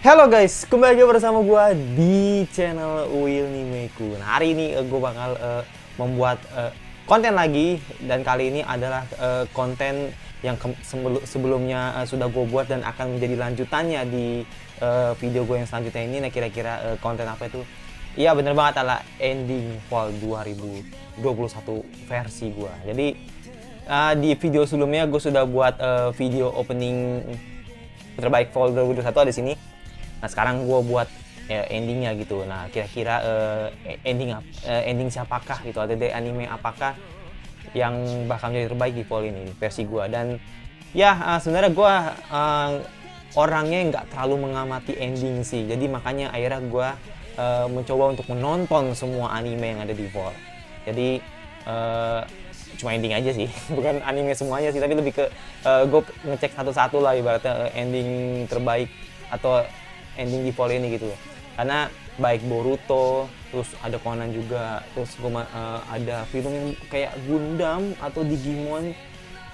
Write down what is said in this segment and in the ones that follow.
Halo guys, kembali lagi bersama gue di channel Uil Nimeku. Nah, hari ini gue bakal membuat konten lagi, dan kali ini adalah konten yang sebelumnya sudah gue buat dan akan menjadi lanjutannya di video gue yang selanjutnya ini. Nah, kira-kira konten apa itu? Iya, bener banget, adalah ending fall 2021 versi gue. Jadi di video sebelumnya gue sudah buat video opening terbaik fall 2021 ada di sini. Nah, sekarang gue buat endingnya gitu. Nah, kira-kira ending siapakah gitu, ada dari anime apakah yang bakal menjadi terbaik di fall ini versi gue. Dan ya sebenarnya gue orangnya nggak terlalu mengamati ending sih, jadi makanya akhirnya gue mencoba untuk menonton semua anime yang ada di fall. Jadi cuma ending aja sih, bukan anime semuanya sih, tapi lebih ke gue ngecek satu-satu lah ibaratnya ending terbaik atau ending di fall ini gitu. Karena baik Boruto, terus ada Conan juga, terus ada film yang kayak Gundam atau Digimon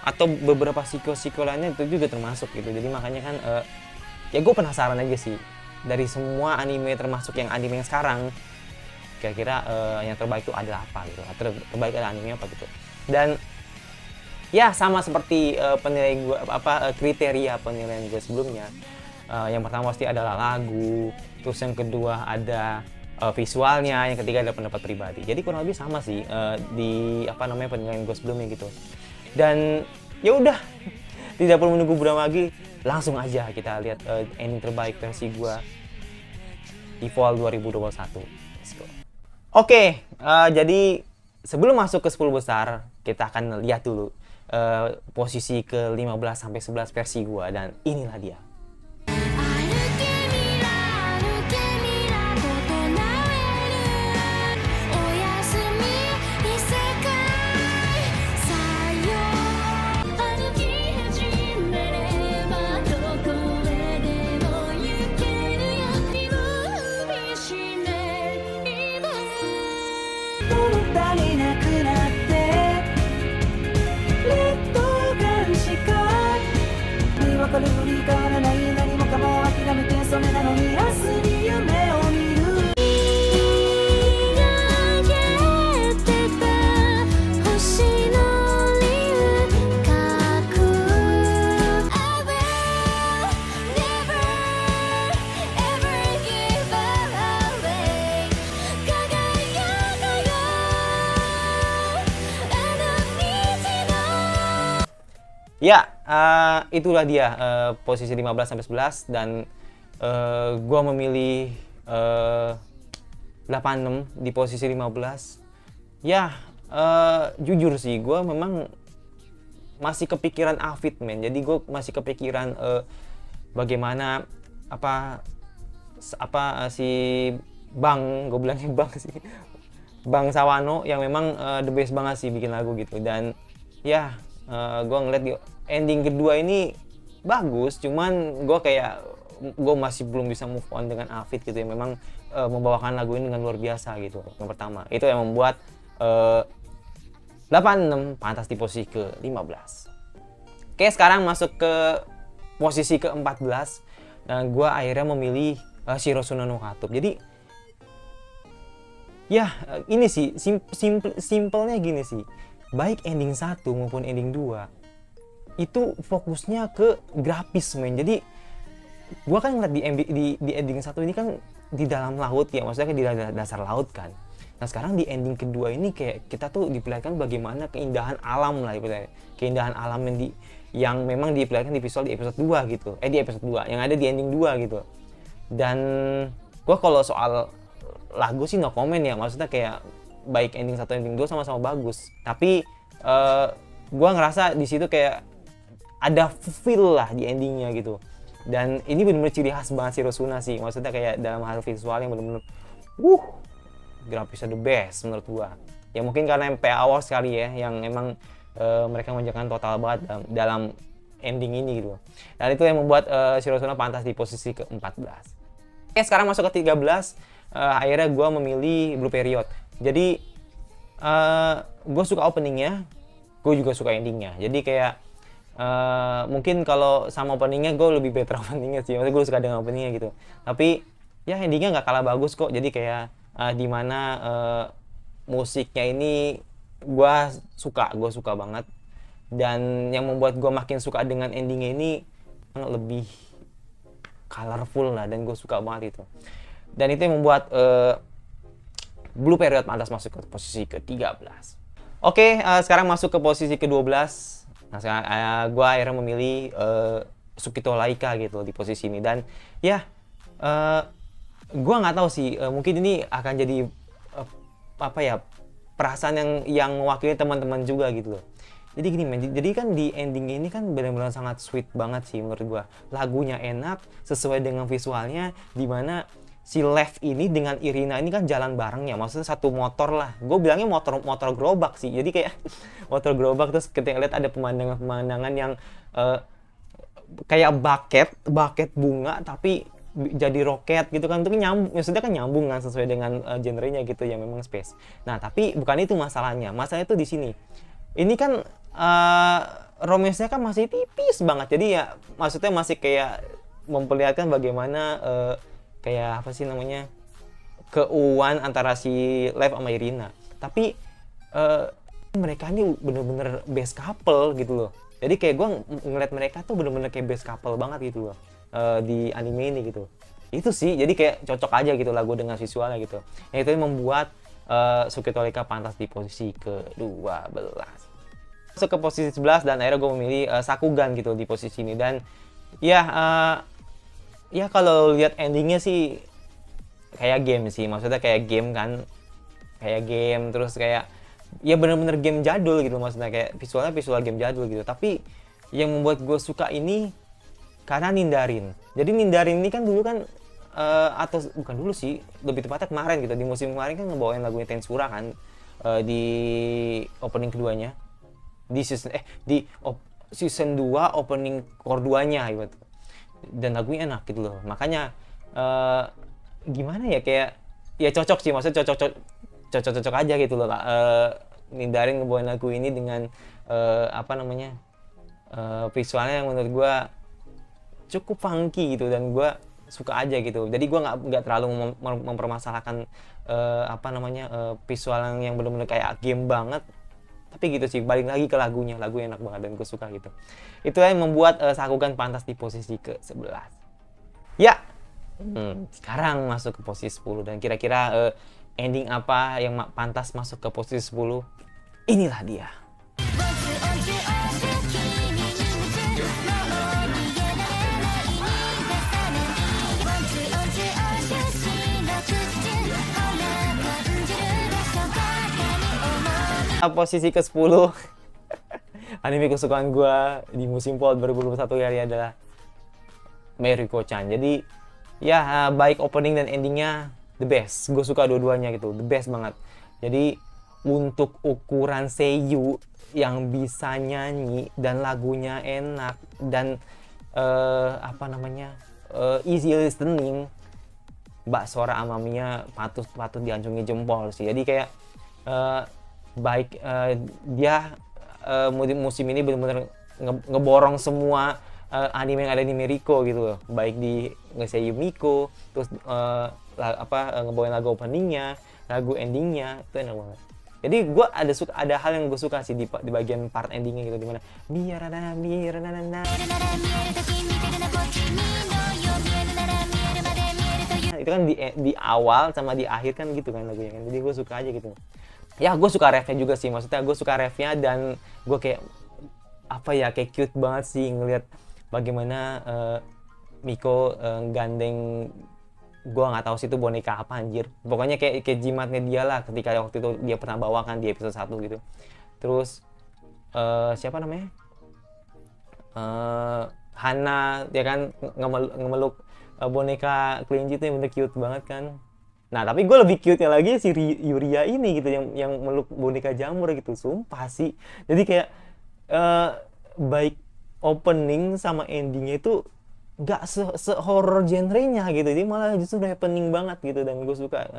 atau beberapa sequel lainnya itu juga termasuk gitu. Jadi makanya kan ya gue penasaran aja sih dari semua anime, termasuk yang anime yang sekarang, kira-kira yang terbaik itu adalah apa gitu, terbaik adalah anime apa gitu. Dan ya sama seperti penilaian gue, kriteria penilaian gue sebelumnya. Yang pertama pasti adalah lagu, terus yang kedua ada visualnya, yang ketiga ada pendapat pribadi. Jadi kurang lebih sama sih di penilaian gue sebelumnya gitu. Dan ya udah, tidak perlu menunggu berapa lagi, langsung aja kita lihat ending terbaik versi gue di fall 2021. Let's go. Oke, jadi sebelum masuk ke 10 besar, kita akan lihat dulu posisi ke 15 sampai 11 versi gue, dan inilah dia. Ya, itulah dia posisi 15 sampai 11, dan gua memilih 86 di posisi 15. Ya, jujur sih gua memang masih kepikiran Afid, men. Jadi gua masih kepikiran bagaimana si Bang, gue bilangnya Bang sih. Bang Sawano yang memang the best banget sih bikin lagu gitu. Dan ya, gue ngeliat di ending kedua ini bagus, cuman gue masih belum bisa move on dengan Afid gitu, yang memang membawakan lagu ini dengan luar biasa gitu. Yang pertama itu yang membuat 86 pantas di posisi ke 15. Oke, sekarang masuk ke posisi ke 14, dan gue akhirnya memilih Shirosuno no Katob. Jadi ya ini sih simpelnya gini sih, baik ending 1 maupun ending 2 itu fokusnya ke grafis, men. Jadi gua kan ngeliat di ending 1 ini kan di dalam laut ya, maksudnya di dasar laut kan. Nah, sekarang di ending kedua ini kayak kita tuh diperlihatkan bagaimana keindahan alam lah, keindahan alam yang memang diperlihatkan di visual di episode 2 gitu. Di episode 2 yang ada di ending 2 gitu. Dan gua kalau soal lagu sih no comment ya, maksudnya kayak baik ending 1 ending 2 sama-sama bagus. Tapi gue ngerasa di situ kayak ada feel lah di endingnya gitu. Dan ini benar-benar ciri khas banget Shirosuno sih. Maksudnya kayak dalam hal visual yang benar-benar grafisnya the best menurut gue. Ya mungkin karena MPA Awards kali ya, yang emang mereka menunjukkan total banget dalam ending ini gitu. Dan itu yang membuat Shirosuno pantas di posisi ke-14. Oke, sekarang masuk ke 13. Akhirnya gue memilih Blue Period. Jadi gue suka openingnya, gue juga suka endingnya. Jadi kayak Mungkin kalau sama openingnya gue lebih better openingnya sih, maksudnya gue suka dengan openingnya gitu. Tapi ya endingnya nggak kalah bagus kok, jadi kayak dimana musiknya ini gue suka banget, dan yang membuat gue makin suka dengan endingnya ini lebih colorful lah, dan gue suka banget itu. Dan itu yang membuat Blue Period pantas masuk ke posisi ke-13. Oke, sekarang masuk ke posisi ke-12. Nah, sekarang gue akhirnya memilih Tsukito Laika gitu di posisi ini. Dan ya, gue nggak tahu sih, mungkin ini akan jadi apa ya, perasaan yang mewakili teman-teman juga gitu loh. Jadi gini men, jadi kan di ending ini kan benar-benar sangat sweet banget sih menurut gue. Lagunya enak, sesuai dengan visualnya, dimana si Lev ini dengan Irina ini kan jalan bareng ya, maksudnya satu motor lah. Gue bilangnya motor gerobak sih. Jadi kayak motor gerobak, terus ketika lihat ada pemandangan yang kayak bucket bunga tapi jadi roket gitu kan, itu nyambung, maksudnya kan nyambung kan sesuai dengan genrenya gitu ya, memang space. Nah tapi bukan itu masalahnya itu di sini. Ini kan romance-nya kan masih tipis banget, jadi ya maksudnya masih kayak memperlihatkan bagaimana kayak apa sih namanya, keuuan antara si Lev sama Irina. Tapi mereka ini bener-bener best couple gitu loh. Jadi kayak gue ngeliat mereka tuh bener-bener kayak best couple banget gitu loh di anime ini gitu. Itu sih, jadi kayak cocok aja gitu lagu dengan visualnya gitu. Yang itu yang membuat Tsukito Laika pantas di posisi ke-12. Masuk ke posisi 11 dan akhirnya gue memilih Sakugan gitu di posisi ini. Dan ya ya kalau lihat endingnya sih kayak game sih, maksudnya kayak game kan, kayak game, terus kayak ya bener-bener game jadul gitu, maksudnya kayak visual game jadul gitu. Tapi yang membuat gue suka ini karena Nindarin. Jadi Nindarin ini kan dulu kan atau bukan dulu sih, lebih tepatnya kemarin gitu, di musim kemarin kan ngebawain lagunya Tensura kan di opening keduanya di season 2 opening core 2-nya gitu. Dan lagunya enak gitu loh. Makanya gimana ya, kayak ya cocok sih, maksudnya cocok aja gitu loh. Nindarin ngebawain lagu ini dengan apa namanya, visualnya yang menurut gue cukup funky gitu, dan gue suka aja gitu. Jadi gue nggak terlalu mempermasalahkan apa namanya, visual yang benar-benar kayak game banget. Tapi gitu sih, balik lagi ke lagunya enak banget dan gue suka gitu. Itu yang membuat Sakugan pantas di posisi ke-11. Ya, sekarang masuk ke posisi 10, dan kira-kira ending apa yang pantas masuk ke posisi 10? Inilah dia. Posisi ke-10 anime kesukaan gue di musim fall 2021 kali adalah Meruko-chan. Jadi ya baik opening dan endingnya the best. Gue suka dua-duanya gitu, the best banget. Jadi untuk ukuran seiyu yang bisa nyanyi dan lagunya enak dan apa namanya, easy listening, Mbak Sora Amamiya patut diacungi jempol sih. Jadi kayak baik dia musim ini benar-benar ngeborong semua anime yang ada di Meruko gitu loh, baik di ngeseiyu Miko, terus ngebawain lagu openingnya, lagu endingnya, itu enak banget. Jadi gue ada hal yang gue suka sih di bagian part endingnya gitu, dimana itu kan di awal sama di akhir kan gitu kan lagunya kan, jadi gue suka aja gitu. Ya gue suka refnya juga sih, maksudnya gue suka refnya, dan gue kayak apa ya, kayak cute banget sih ngelihat bagaimana Miko gandeng, gue nggak tahu sih itu boneka apa anjir, pokoknya kayak jimatnya dia lah ketika waktu itu dia pernah bawakan di episode 1 gitu. Terus siapa namanya, Hana ya kan, ngemeluk boneka kelinci itu yang bener cute banget kan. Nah tapi gue lebih cute-nya lagi si Yuria ini gitu, yang meluk boneka jamur gitu, sumpah sih. Jadi kayak baik opening sama endingnya itu nggak se-horror genrenya gitu, jadi malah justru happening banget gitu, dan gue suka.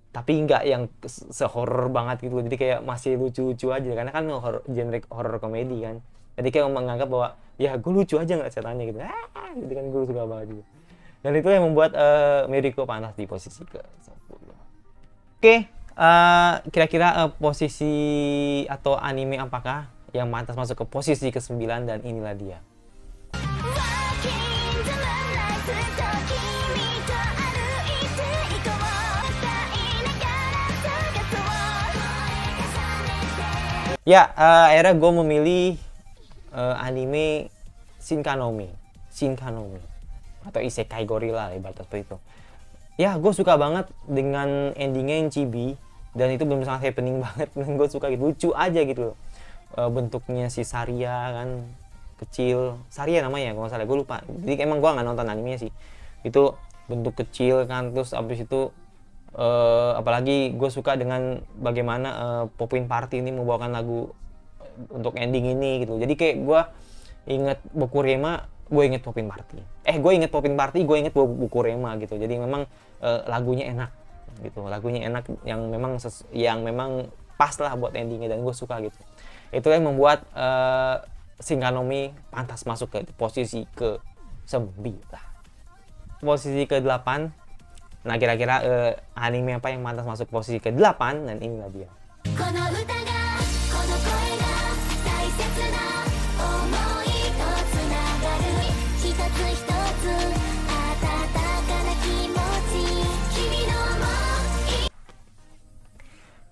Tapi nggak yang se-horror banget gitu, jadi kayak masih lucu-lucu aja, karena kan genre horror komedi kan. Jadi kayak menganggap bahwa ya gue lucu aja nggak ceritanya gitu. Gitu kan, gue suka banget gitu. Dan itu yang membuat Miriko pantas di posisi ke-10. Oke, kira-kira posisi atau anime apakah yang pantas masuk ke posisi ke-9, dan inilah dia. Ya, akhirnya gue memilih anime Shinkanomi atau Isekai Gorilla ibaratnya seperti itu. Ya, gue suka banget dengan endingnya yang chibi, dan itu benar sangat happening banget, dan gue suka gitu, lucu aja gitu. Bentuknya si Saria kan kecil, Saria namanya kalau nggak salah, gue lupa. Jadi emang gue nggak nonton animenya sih. Itu bentuk kecil kan, terus abis itu apalagi gue suka dengan bagaimana Popin Party ini membawakan lagu untuk ending ini gitu. Jadi kayak gue inget Bokurema, gue inget Popin Party. Gue inget Popin Party, gue inget Bokurema gitu. Jadi memang lagunya enak gitu. Lagunya enak yang memang pas lah buat endingnya, dan gue suka gitu. Itu yang membuat Shinkanomi pantas masuk ke posisi ke-9. Posisi ke-8. Nah, kira-kira anime apa yang pantas masuk posisi ke-8, dan inilah dia.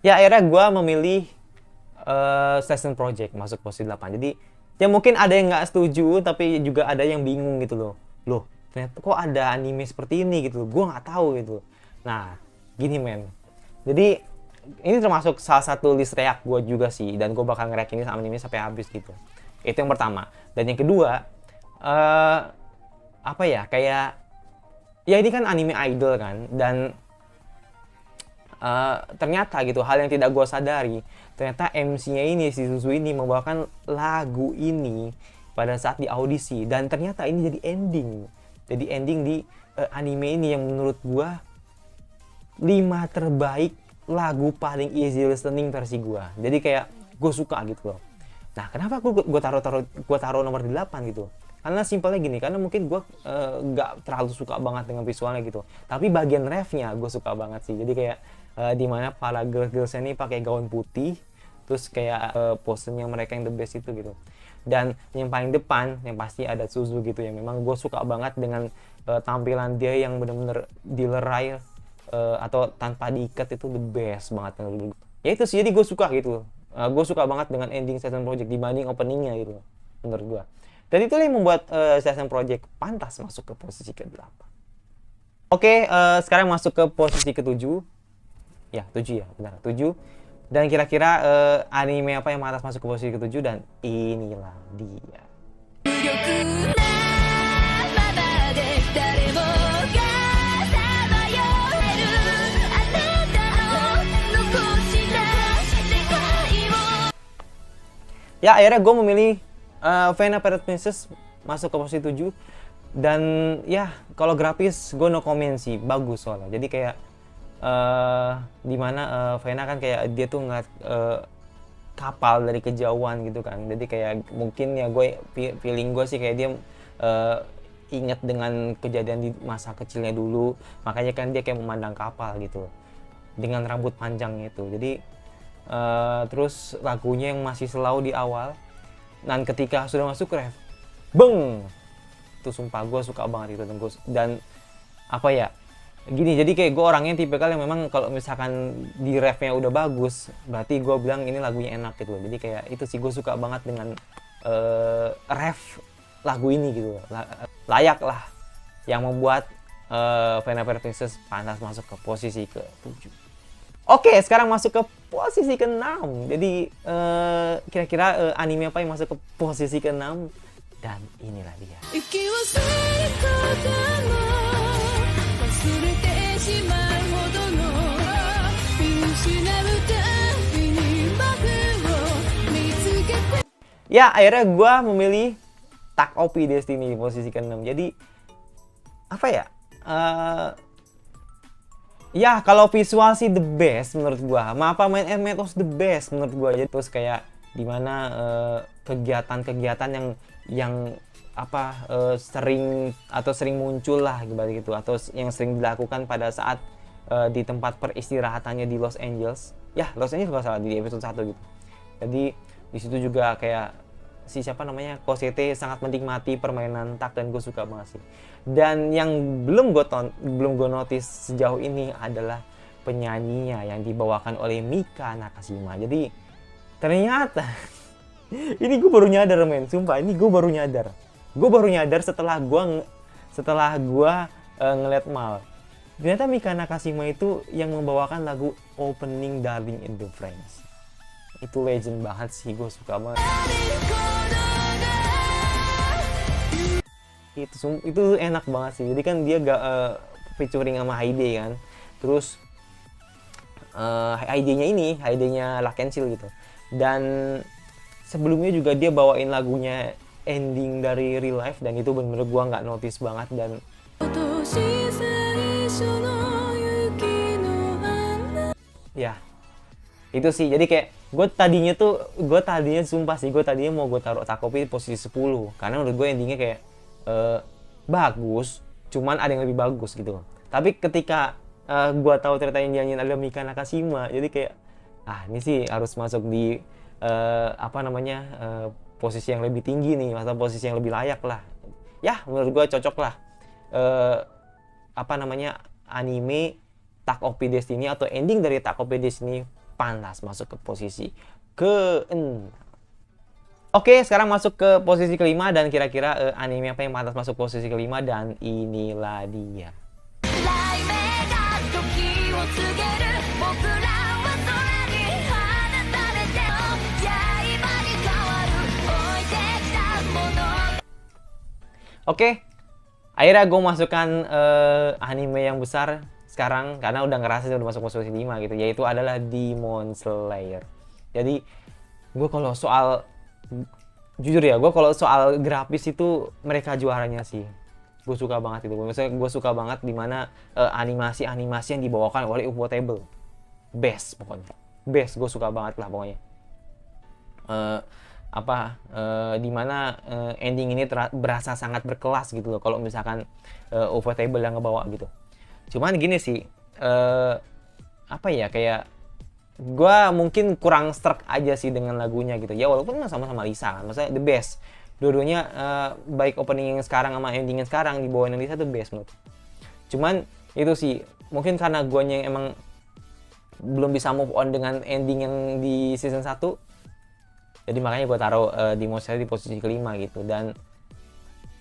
Ya, akhirnya gue memilih Season Project masuk posisi 8. Jadi, ya mungkin ada yang nggak setuju, tapi juga ada yang bingung gitu loh. Ternyata kok ada anime seperti ini gitu, gue nggak tahu gitu. Nah, gini men, jadi ini termasuk salah satu list react gue juga sih, dan gue bakal nge-react ini sama anime sampai habis gitu. Itu yang pertama. Dan yang kedua, apa ya, kayak ya ini kan anime idol kan, dan ternyata gitu, hal yang tidak gue sadari, ternyata MC-nya ini, si Suzu ini membawakan lagu ini pada saat di audisi, dan ternyata ini jadi ending di anime ini yang menurut gua 5 terbaik lagu paling easy listening versi gua. Jadi kayak gue suka gitu loh. Nah, kenapa gua taruh nomor 8 gitu? Karena simpelnya gini, karena mungkin gua nggak terlalu suka banget dengan visualnya gitu. Tapi bagian refnya gue suka banget sih. Jadi kayak dimana para girls-girlsnya ini pakai gaun putih, terus kayak pose-nya mereka yang the best itu gitu. Dan yang paling depan yang pasti ada Suzu gitu, yang memang gue suka banget dengan tampilan dia yang bener-bener dilerai atau tanpa diikat, itu the best banget menurut gue. Ya itu sih, jadi gue suka gitu. Gue suka banget dengan ending Season Project dibanding openingnya gitu menurut gue. Dan itu yang membuat Season Project pantas masuk ke posisi ke-8. Oke, sekarang masuk ke posisi ke-7. Ya, 7 ya, benar, 7. Dan kira-kira anime apa yang pantas masuk ke posisi ke-7, dan inilah dia. Ya, akhirnya gue memilih Vena Pirate Princess masuk ke posisi 7. Dan ya, kalau grafis gue no comment sih, bagus soalnya. Jadi kayak dimana Vena kan kayak dia tuh ngeliat kapal dari kejauhan gitu kan. Jadi kayak mungkin ya feeling gue sih kayak dia inget dengan kejadian di masa kecilnya dulu, makanya kan dia kayak memandang kapal gitu dengan rambut panjangnya itu. Jadi terus lagunya yang masih slow di awal, dan ketika sudah masuk ref, beng, itu sumpah gue suka banget itu. Dan apa ya, gini, jadi kayak gue orangnya tipikal yang memang kalau misalkan di refnya udah bagus, berarti gue bilang ini lagunya enak gitu. Jadi kayak itu sih, gue suka banget dengan ref lagu ini gitu. Layak lah yang membuat Vena Pirate Princess pantas masuk ke posisi ke-7. Oke, sekarang masuk ke posisi ke-6. Jadi kira-kira anime apa yang masuk ke posisi ke-6, dan inilah dia. Ya, akhirnya gue memilih Tak OP Destiny di posisi ke-6. Jadi apa ya, ya kalau visual sih the best menurut gue, Mappa Man and Metos the best menurut gue. Jadi terus kayak dimana kegiatan-kegiatan yang sering muncul lah gitu, atau yang sering dilakukan pada saat di tempat peristirahatannya di Los Angeles. Ya, Los Angeles kalau salah di episode 1 gitu. Jadi di situ juga kayak si siapa namanya Cosette sangat menikmati permainan tak, dan gue suka banget sih. Dan yang belum gue notice sejauh ini adalah penyanyinya yang dibawakan oleh Mika Nakashima. Jadi ternyata ini gue baru nyadar, men, sumpah ini gue baru nyadar setelah gue ngeliat Mal. Ternyata Mika Nakashima itu yang membawakan lagu opening Darling in the Franxx. Itu legend banget sih, gue suka banget. Itu enak banget sih. Jadi kan dia featuring sama Hyde kan. Terus Hyde-nya L'Arc-en-Ciel gitu. Dan sebelumnya juga dia bawain lagunya ending dari Real Life, dan itu bener-bener gue nggak notice banget. Dan ya itu sih, jadi kayak gue tadinya sumpah sih, gue tadinya mau gue taruh Takopi di posisi 10 karena menurut gue endingnya kayak bagus, cuman ada yang lebih bagus gitu. Tapi ketika gue tahu ternyata yang nyanyiin adalah Mika Nakashima, jadi kayak ini sih harus masuk di posisi yang lebih tinggi nih, atau posisi yang lebih layak lah. Ya menurut gue cocok lah. Anime Tale of Destiny atau ending dari Tale of Destiny pantas masuk ke posisi ke-6. Oke, sekarang masuk ke posisi kelima, dan kira-kira anime apa yang pantas masuk posisi kelima, dan inilah dia. Oke, akhirnya gue masukkan anime yang besar sekarang, karena udah ngerasa udah masuk posisi 5 gitu, yaitu adalah Demon Slayer. Jadi gue kalau soal grafis itu mereka juaranya sih. Gue suka banget itu. Misalnya gue suka banget dimana animasi yang dibawakan oleh Ufotable. Best pokoknya. Best, gue suka banget lah pokoknya. Dimana ending ini berasa sangat berkelas gitu loh, kalau misalkan Ufotable yang ngebawa gitu. Cuman gini sih, kayak gue mungkin kurang struck aja sih dengan lagunya gitu ya, walaupun sama-sama Lisa kan, maksudnya the best. Dua-duanya baik opening yang sekarang sama ending yang sekarang dibawain Lisa the best menurut. Cuman itu sih mungkin karena guanya yang emang belum bisa move on dengan ending yang di season 1, jadi makanya gue taruh Demon Slayer di posisi kelima gitu. Dan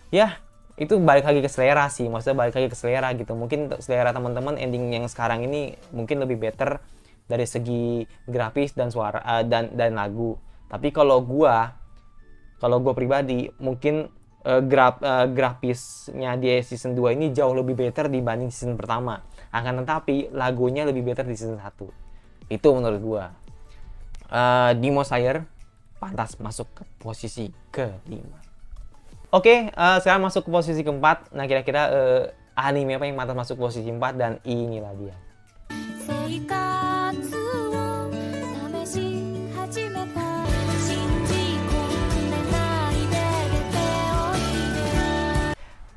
ya itu balik lagi ke selera sih, maksudnya balik lagi ke selera gitu. Mungkin selera teman-teman ending yang sekarang ini mungkin lebih better dari segi grafis dan suara dan lagu. Tapi kalau gue pribadi mungkin grafisnya di season 2 ini jauh lebih better dibanding season pertama. Akan tetapi lagunya lebih better di season 1. Itu menurut gue. Demon Slayer pantas masuk ke posisi kelima. Oke, sekarang masuk ke posisi keempat. Nah, kira-kira anime apa yang pantas masuk posisi 4, dan inilah dia.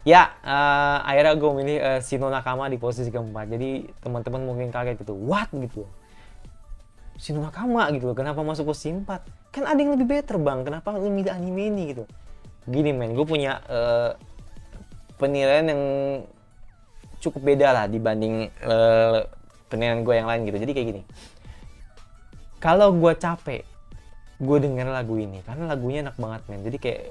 Ya, akhirnya gue milih Shino Nakama di posisi keempat. Jadi teman-teman mungkin kaget gitu, what gitu. Shino Nakama gitu, kenapa masuk posisi 4? Kan ada yang lebih better bang, kenapa lu milih anime ini gitu. Gini men, gue punya penilaian yang cukup beda lah dibanding penilaian gue yang lain gitu. Jadi kayak gini, kalau gue capek, gue denger lagu ini karena lagunya enak banget men. Jadi kayak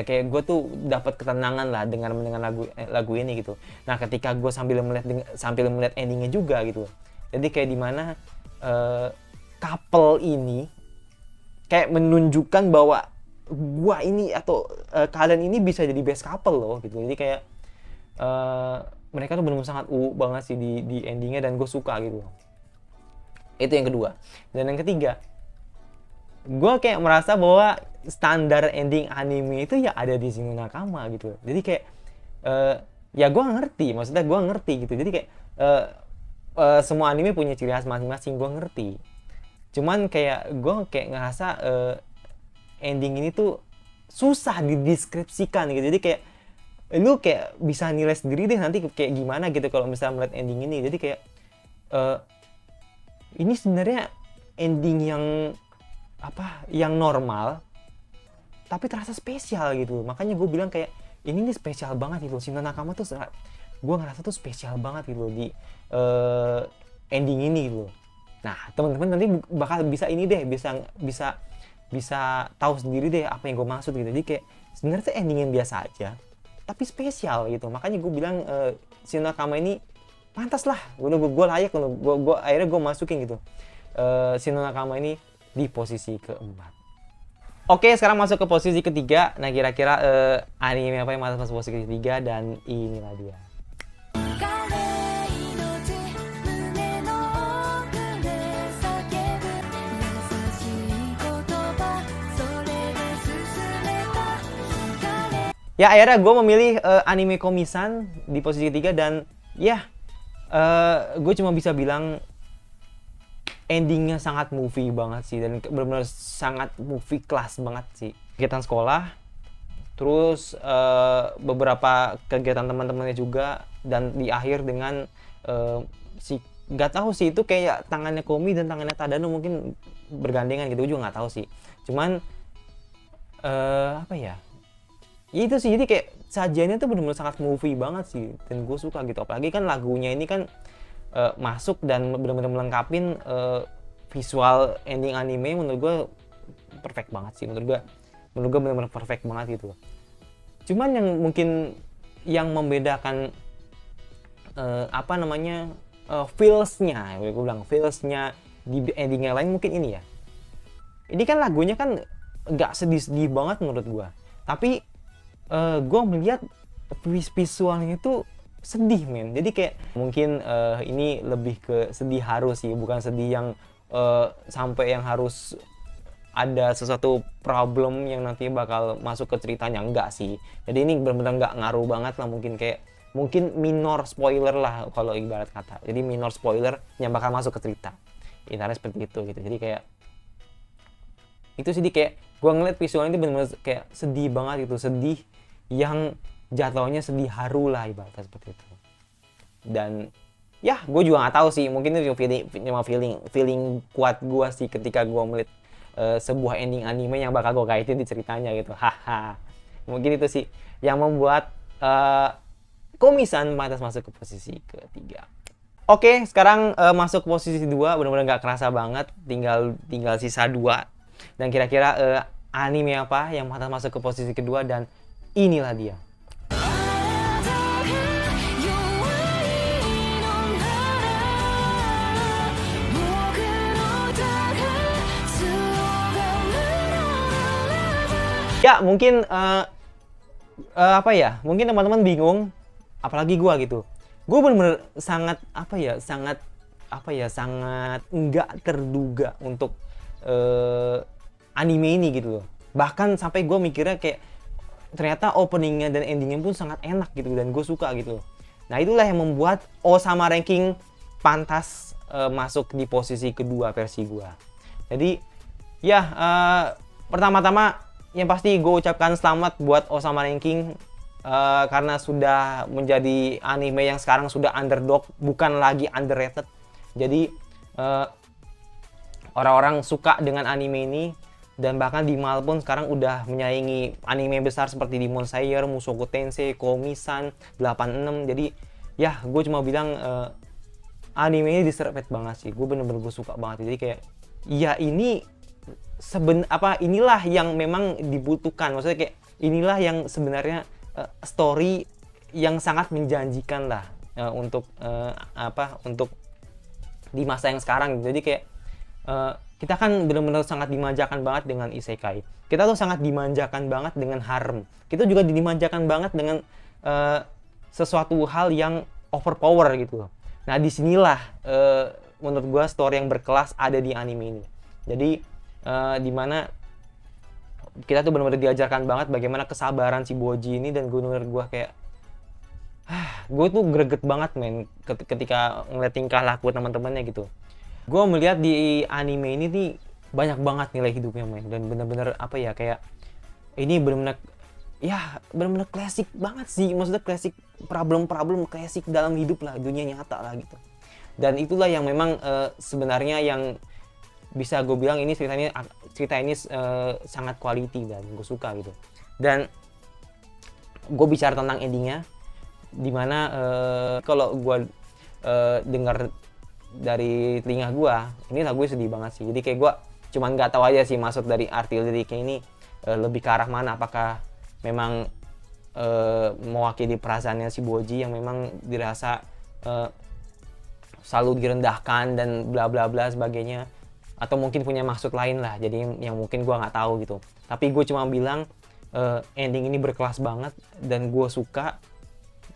kayak gue tuh dapat ketenangan lah dengan mendengar lagu ini gitu. Nah ketika gue sambil melihat endingnya juga gitu. Jadi kayak dimana couple ini kayak menunjukkan bahwa gua ini atau kalian ini bisa jadi best couple loh gitu. Jadi kayak mereka tuh benar-benar sangat banget sih di endingnya, dan gue suka gitu. Itu yang kedua. Dan yang ketiga, gue kayak merasa bahwa standar ending anime itu ya ada di Shino Nakama gitu. Jadi kayak ya gue ngerti, maksudnya gue ngerti gitu. Jadi kayak semua anime punya ciri khas masing-masing, gue ngerti. Cuman kayak gue kayak ngerasa ending ini tuh susah dideskripsikan gitu. Jadi kayak lu kayak bisa nilai sendiri deh nanti kayak gimana gitu kalau misalnya melihat ending ini. Jadi kayak ini sebenarnya ending yang yang normal tapi terasa spesial gitu. Makanya gue bilang kayak ini nih spesial banget gitu. Shinno Nakama tuh gue ngerasa tuh spesial banget gitu di ending ini gitu. Nah, teman-teman nanti bakal bisa ini deh, bisa tahu sendiri deh apa yang gue maksud gitu. Jadi kayak sebenarnya tuh ending yang biasa aja tapi spesial gitu. Makanya gue bilang Shinno Nakama ini pantas lah, gue layak, gue akhirnya gue masukin gitu Shinno Nakama ini di posisi keempat. Oke, sekarang masuk ke posisi ketiga. Nah, kira-kira anime apa yang masuk posisi ketiga, dan inilah dia. Ya, akhirnya gue memilih anime Komi-san di posisi ketiga, dan ya gue cuma bisa bilang endingnya sangat movie banget sih, dan benar-benar sangat movie class banget sih. Kegiatan sekolah, terus beberapa kegiatan teman-temannya juga, dan di akhir dengan nggak tahu sih itu kayak tangannya Komi dan tangannya Tadano mungkin bergandengan gitu, gue juga nggak tahu sih. Cuman apa ya? Itu sih, jadi kayak sajiannya tuh benar-benar sangat movie banget sih, dan gue suka gitu. Apalagi kan lagunya ini kan masuk dan benar-benar melengkapin visual ending anime. Menurut gue perfect banget sih, menurut gue benar-benar perfect banget gitu. Cuman yang mungkin yang membedakan feelsnya, gue bilang feelsnya di ending yang lain mungkin ini ya. Ini kan lagunya kan nggak sedih-sedih banget menurut gue, tapi gue melihat visualnya itu sedih men. Jadi kayak mungkin ini lebih ke sedih haru sih, bukan sedih yang sampai yang harus ada sesuatu problem yang nanti bakal masuk ke ceritanya, enggak sih. Jadi ini benar-benar nggak ngaruh banget lah, mungkin minor spoiler lah kalau ibarat kata. Jadi minor spoiler yang bakal masuk ke cerita. Intinya seperti itu gitu. Jadi kayak itu sih, kayak gue ngeliat visualnya itu benar-benar kayak sedih banget gitu, sedih yang jatuhnya sedih haru lah ibaratnya seperti itu. Dan ya gue juga nggak tahu sih, mungkin itu cuma feeling kuat gue sih ketika gue melihat sebuah ending anime yang bakal gue kaitin di ceritanya gitu. Haha, mungkin itu sih yang membuat Komi-san pantas masuk ke posisi ketiga. Oke, sekarang masuk ke posisi 2, benar-benar nggak kerasa banget, tinggal sisa 2. Dan kira-kira anime apa yang pantas masuk ke posisi kedua, dan inilah dia. Ya, mungkin mungkin teman-teman bingung, apalagi gua gitu. Gue bener-bener sangat nggak terduga untuk anime ini gitu loh. Bahkan sampai gue mikirnya kayak ternyata openingnya dan endingnya pun sangat enak gitu, dan gue suka gitu. Nah, itulah yang membuat Osama Ranking pantas masuk di posisi kedua versi gue. Jadi ya pertama-tama yang pasti gue ucapkan selamat buat Osama Ranking karena sudah menjadi anime yang sekarang sudah underdog, bukan lagi underrated. Jadi orang-orang suka dengan anime ini, dan bahkan di Mal pun sekarang udah menyaingi anime besar seperti Demon Slayer, Mushoku Tensei, Komi-san, 86. Jadi ya gue cuma bilang anime ini deserved banget sih. Gue bener-bener suka banget. Jadi kayak ya ini inilah yang memang dibutuhkan. Maksudnya kayak inilah yang sebenarnya story yang sangat menjanjikan lah untuk di masa yang sekarang. Jadi kayak kita kan benar-benar sangat dimanjakan banget dengan isekai. Kita tuh sangat dimanjakan banget dengan harem. Kita juga dimanjakan banget dengan sesuatu hal yang overpower gitu. Nah, disinilah menurut gua story yang berkelas ada di anime ini. Jadi dimana kita tuh benar-benar diajarkan banget bagaimana kesabaran si Boji ini, dan gue kayak gue tuh greget banget men ketika ngeliat tingkah laku teman-temannya gitu. Gue melihat di anime ini nih banyak banget nilai hidupnya, men. Dan bener-bener apa ya, kayak ini bener-bener ya bener-bener klasik banget sih. Maksudnya klasik, problem-problem klasik dalam hidup lah, dunia nyata lah gitu. Dan itulah yang memang sebenarnya yang bisa gue bilang ini cerita ini sangat quality dan gue suka gitu. Dan gue bicara tentang endingnya, dimana kalau gue dengar dari telinga gue, ini lagu sedih banget sih. Jadi kayak gue cuman nggak tahu aja sih maksud dari arti liriknya ini lebih ke arah mana. Apakah memang mewakili perasaannya si Boji yang memang dirasa selalu direndahkan dan bla bla bla sebagainya, atau mungkin punya maksud lain lah. Jadi yang mungkin gue nggak tahu gitu. Tapi gue cuma bilang ending ini berkelas banget dan gue suka.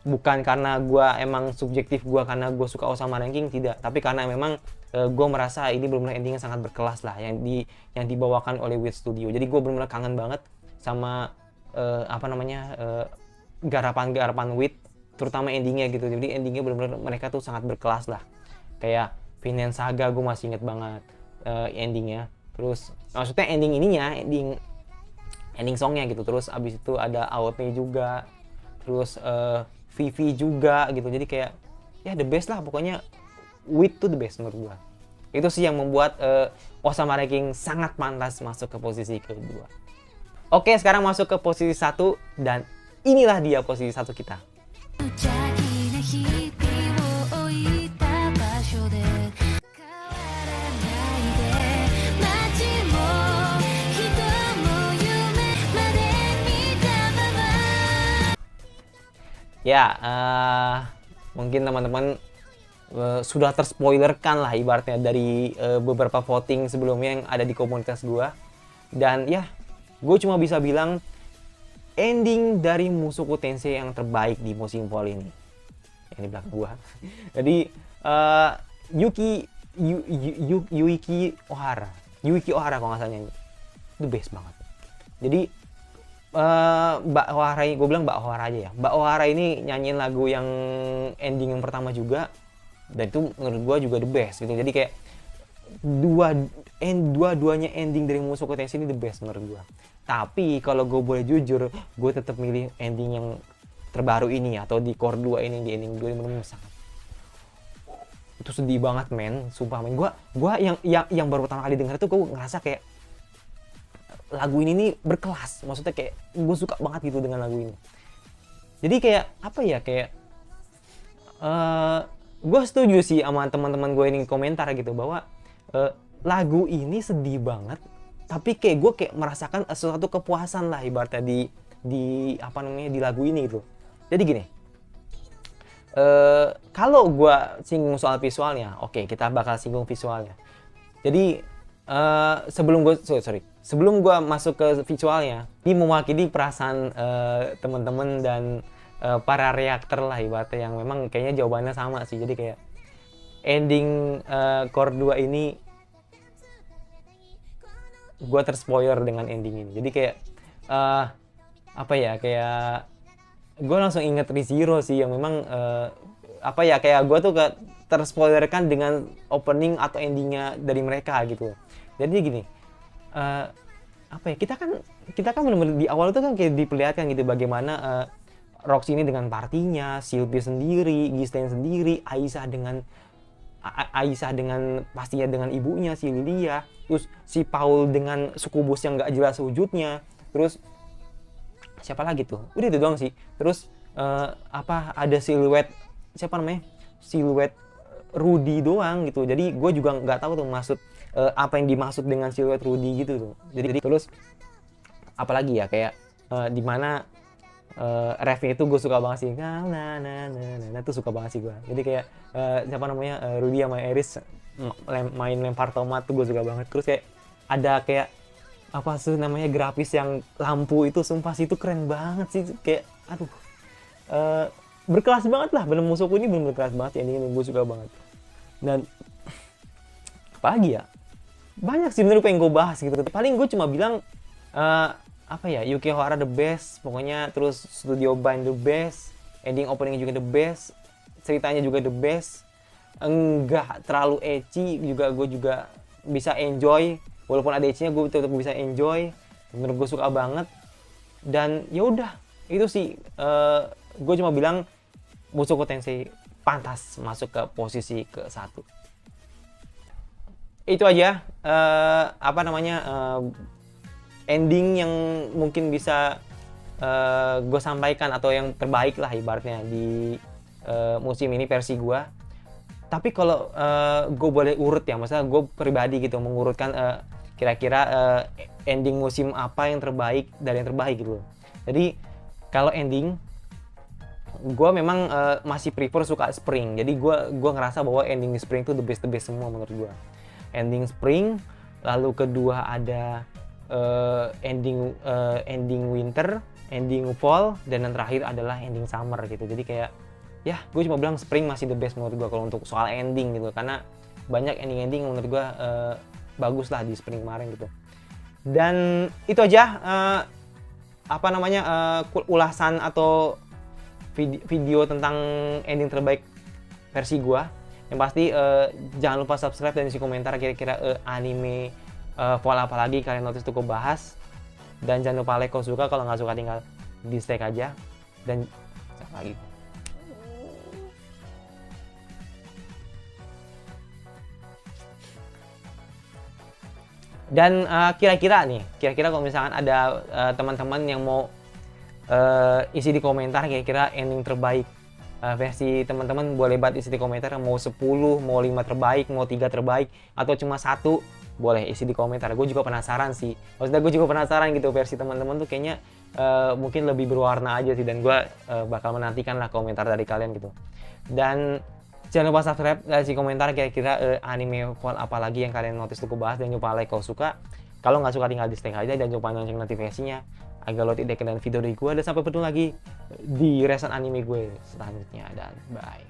Bukan karena gue emang subjektif gue karena gue suka Osama Ranking, tidak, tapi karena memang gue merasa ini benar-benar ending yang sangat berkelas lah yang dibawakan oleh Wit Studio. Jadi gue benar-benar kangen banget sama garapan Wit, terutama endingnya gitu. Jadi endingnya benar-benar mereka tuh sangat berkelas lah. Kayak Vinland Saga gue masih inget banget endingnya. Terus maksudnya ending ininya, ending songnya gitu. Terus abis itu ada AOT juga. Terus Vivi juga gitu. Jadi kayak ya the best lah pokoknya. Wit tuh the best menurut gua. Itu sih yang membuat Osama Ranking sangat pantas masuk ke posisi kedua. Oke, sekarang masuk ke posisi 1 dan inilah dia posisi 1 kita. Ya, mungkin teman-teman sudah terspoilerkan lah ibaratnya dari beberapa voting sebelumnya yang ada di komunitas gue. Dan ya, gue cuma bisa bilang ending dari Mushoku Tensei yang terbaik di musim fall ini. Yang di belakang gue. Jadi Yuiki Ohara kalau nggak salah nyanyi. The best banget. Jadi Mbak Ohara, gue bilang Mbak Ohara aja ya. Mbak Ohara ini nyanyiin lagu yang ending yang pertama juga, dan itu menurut gue juga the best gitu. Jadi kayak dua-duanya ending dari Mushoku Tensei ini the best menurut gue. Tapi kalau gue boleh jujur, gue tetap milih ending yang terbaru ini atau di core 2 ini, di ending 2 ini benar-benar sangat. Itu sedih banget men, sumpah men. Gue yang baru pertama kali denger itu gue ngerasa kayak lagu ini nih berkelas, maksudnya kayak gue suka banget gitu dengan lagu ini. Jadi kayak apa ya, kayak gue setuju sih sama teman-teman gue ini komentar gitu bahwa lagu ini sedih banget, tapi kayak gue kayak merasakan sesuatu kepuasan lah ibaratnya di lagu ini gitu. Jadi gini, kalau gue singgung soal visualnya, oke, kita bakal singgung visualnya. Jadi sebelum gue masuk ke visualnya, ini mewakili perasaan teman-teman dan para reaktor lah ibaratnya, yang memang kayaknya jawabannya sama sih. Jadi kayak ending core 2 ini gue terspoiler dengan ending ini. Jadi kayak kayak gue langsung inget ReZero sih, yang memang kayak gue tuh terspoilerkan dengan opening atau endingnya dari mereka gitu. Jadi gini, kita kan benar-benar di awal itu kan kayak diperlihatkan gitu bagaimana Roxy ini dengan partinya, Sylvie sendiri, Ghislaine sendiri, Aisyah dengan pastinya dengan ibunya si Lilia, terus si Paul dengan sukubus yang nggak jelas wujudnya, terus siapa lagi tuh? Udah itu doang sih. Terus ada siluet Rudy doang gitu. Jadi gue juga nggak tahu tuh maksud apa yang dimaksud dengan siluet Rudy gitu tuh. Jadi terus apalagi ya, kayak dimana refnya itu gue suka banget sih. Nah tuh suka banget sih gue. Jadi kayak Rudy sama Eris main lempar tomat tuh gue suka banget. Terus kayak ada kayak grafis yang lampu itu, sumpah sih itu keren banget sih. Kayak berkelas banget lah. Bener Mushoku ini bener berkelas banget ya, ini gue suka banget. Dan apalagi ya, banyak sih bener pengen gue bahas gitu. Paling gue cuma bilang Yuki Ohara the best pokoknya. Terus Studio Bind the best, ending opening juga the best, ceritanya juga the best. enggak terlalu ecchi juga, gue juga bisa enjoy, walaupun ada ecchinya gue tetap bisa enjoy, menurut gue suka banget. Dan ya udah itu sih, gue cuma bilang Mushoku Tensei pantas masuk ke posisi ke-1. Itu aja ending yang mungkin bisa gue sampaikan, atau yang terbaik lah ibaratnya di musim ini versi gue. Tapi kalau gue boleh urut ya, maksudnya gue pribadi gitu mengurutkan kira-kira ending musim apa yang terbaik dari yang terbaik gitu. Jadi kalau ending gue memang masih prefer suka Spring. Jadi gue ngerasa bahwa ending Spring itu the best semua menurut gue. Ending Spring, lalu kedua ada ending Winter, ending Fall, dan yang terakhir adalah ending Summer gitu. Jadi kayak ya gue cuma bilang Spring masih the best menurut gue kalau untuk soal ending gitu, karena banyak ending menurut gue bagus lah di Spring kemarin gitu. Dan itu aja ulasan atau video tentang ending terbaik versi gua. Yang pasti jangan lupa subscribe dan isi komentar kira-kira anime Fall apa lagi kalian notice untuk gua bahas. Dan jangan lupa like kalau suka, kalau nggak suka tinggal dislike aja. Dan lagi. Dan kira-kira kalau misalkan ada teman-teman yang mau isi di komentar kira-kira ending terbaik versi teman-teman, boleh banget isi di komentar. Mau 10, mau 5 terbaik, mau 3 terbaik, atau cuma 1, boleh isi di komentar. Gue juga penasaran sih, maksudnya gue juga penasaran gitu versi teman-teman tuh kayaknya mungkin lebih berwarna aja sih, dan gue bakal menantikan lah komentar dari kalian gitu. Dan jangan lupa subscribe dan isi komentar kira-kira anime Fall apa lagi yang kalian notice untuk bahas. Dan lupa like kalau suka, kalau nggak suka tinggal dislike aja, dan lupa lonceng notifikasinya agar lo tidak ketinggalan video dari gue. Dan sampai bertemu lagi di reaction anime gue selanjutnya, dan bye.